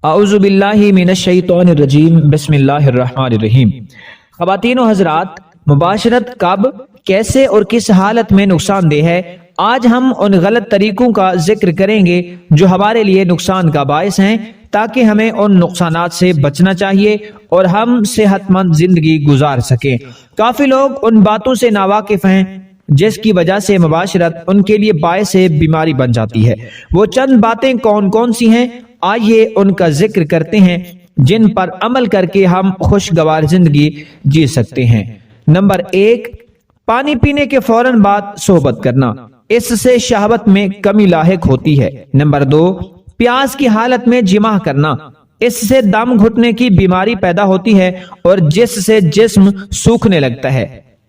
اعوذ باللہ من الشیطان الرجیم بسم اللہ الرحمن الرحیم۔ خواتین و حضرات، مباشرت کب، کیسے اور کس حالت میں نقصان دہ ہے؟ آج ہم ان غلط طریقوں کا ذکر کریں گے جو ہمارے لیے نقصان کا باعث ہیں، تاکہ ہمیں ان نقصانات سے بچنا چاہیے اور ہم صحت مند زندگی گزار سکیں۔ کافی لوگ ان باتوں سے ناواقف ہیں جس کی وجہ سے مباشرت ان کے لیے باعث بیماری بن جاتی ہے۔ وہ چند باتیں کون کون سی ہیں؟ آئیے ان کا ذکر کرتے ہیں جن پر عمل کر کے ہم خوشگوار زندگی جی سکتے ہیں۔ نمبر 1، پانی پینے کے فوراً بعد صحبت کرنا، اس سے شہوت میں کمی لاحق ہوتی ہے۔ نمبر 2، پیاس کی حالت میں جماع کرنا، اس سے دم گھٹنے کی بیماری پیدا ہوتی ہے اور جس سے جسم سوکھنے لگتا ہے۔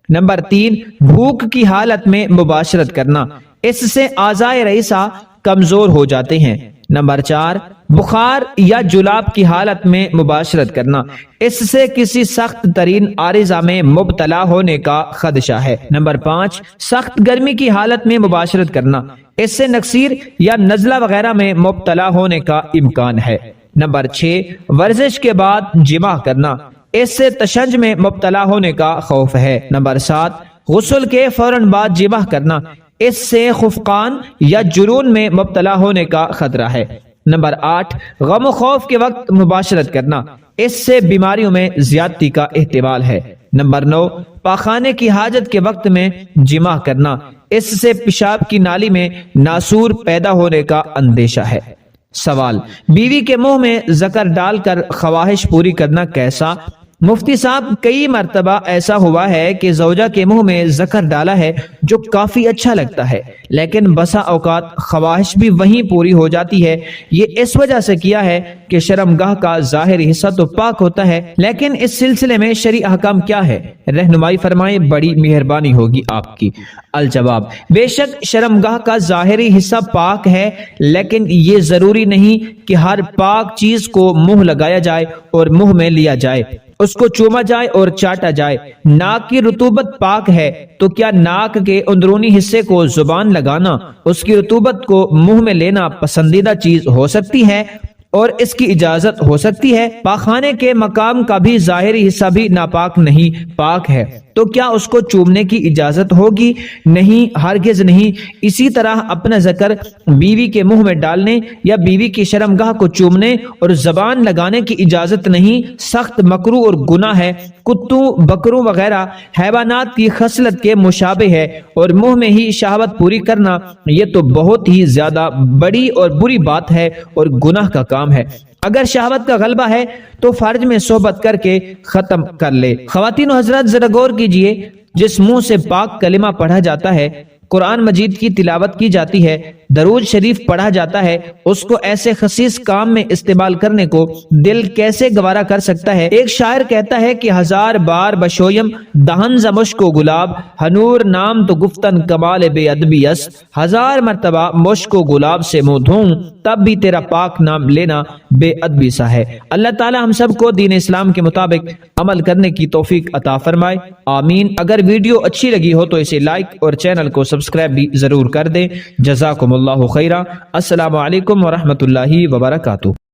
نمبر 3، بھوک کی حالت میں مباشرت کرنا، اس سے اعضائے رئیسہ کمزور ہو جاتے ہیں۔ نمبر 4، بخار یا جلاب کی حالت میں مباشرت کرنا، اس سے کسی سخت ترین عارضہ میں مبتلا ہونے کا خدشہ ہے۔ نمبر 5، سخت گرمی کی حالت میں مباشرت کرنا، اس سے نکسیر یا نزلہ وغیرہ میں مبتلا ہونے کا امکان ہے۔ نمبر 6، ورزش کے بعد جماع کرنا، اس سے تشنج میں مبتلا ہونے کا خوف ہے۔ نمبر 7، غسل کے فوراً بعد جماع کرنا، اس سے خفقان یا جنون میں مبتلا ہونے کا خطرہ ہے۔ نمبر 8، غم و خوف کے وقت مباشرت کرنا، اس سے بیماریوں میں زیادتی کا احتمال ہے۔ نمبر 9، پاخانے کی حاجت کے وقت میں جماع کرنا، اس سے پیشاب کی نالی میں ناسور پیدا ہونے کا اندیشہ ہے۔ سوال، بیوی کے منہ میں زکر ڈال کر خواہش پوری کرنا کیسا؟ مفتی صاحب، کئی مرتبہ ایسا ہوا ہے کہ زوجہ کے منہ میں زکر ڈالا ہے جو کافی اچھا لگتا ہے، لیکن بسا اوقات خواہش بھی وہیں پوری ہو جاتی ہے۔ یہ اس وجہ سے کیا ہے کہ شرمگاہ کا ظاہری حصہ تو پاک ہوتا ہے، لیکن اس سلسلے میں شرعی احکام کیا ہے؟ رہنمائی فرمائیں، بڑی مہربانی ہوگی آپ کی۔ الجواب، بے شک شرمگاہ کا ظاہری حصہ پاک ہے، لیکن یہ ضروری نہیں کہ ہر پاک چیز کو منہ لگایا جائے اور منہ میں لیا جائے، اس کو چوما جائے اور چاٹا جائے۔ ناک کی رطوبت پاک ہے تو کیا ناک کے اندرونی حصے کو زبان لگانا، اس کی رطوبت کو منہ میں لینا پسندیدہ چیز ہو سکتی ہے اور اس کی اجازت ہو سکتی ہے؟ پاخانے کے مقام کا بھی ظاہری حصہ بھی ناپاک نہیں، پاک ہے، تو کیا اس کو چومنے کی اجازت ہوگی؟ نہیں، ہرگز نہیں۔ اسی طرح اپنا ذکر بیوی کے منہ میں ڈالنے یا بیوی کی شرمگاہ کو چومنے اور زبان لگانے کی اجازت نہیں، سخت مکروہ اور گناہ ہے۔ کتوں، بکروں وغیرہ حیوانات کی خصلت کے مشابہ ہے، اور منہ میں ہی شہوت پوری کرنا یہ تو بہت ہی زیادہ بڑی اور بری بات ہے اور گناہ کا کام ہے۔ اگر شہوت کا غلبہ ہے تو فرج میں صحبت کر کے ختم کر لے۔ خواتین و حضرات، ذرا غور کیجئے، جس منہ سے پاک کلمہ پڑھا جاتا ہے، قرآن مجید کی تلاوت کی جاتی ہے، درود شریف پڑھا جاتا ہے، اس کو ایسے خسیس کام میں استعمال کرنے کو دل کیسے گوارا کر سکتا ہے؟ ایک شاعر کہتا ہے کہ 1000 بار بشویم دہن ز مشک و گلاب، ہنور نام تو گفتن کمال بے ادبی است۔ 1000 مرتبہ مشک و گلاب سے منہ دھوں، تب بھی تیرا پاک نام لینا بے ادبی سا ہے۔ اللہ تعالی ہم سب کو دین اسلام کے مطابق عمل کرنے کی توفیق عطا فرمائے، آمین۔ اگر ویڈیو اچھی لگی ہو تو اسے لائک اور چینل کو سبسکرائب بھی ضرور کر دیں۔ جزاکم اللہ خیرہ۔ السلام علیکم ورحمۃ اللہ وبرکاتہ۔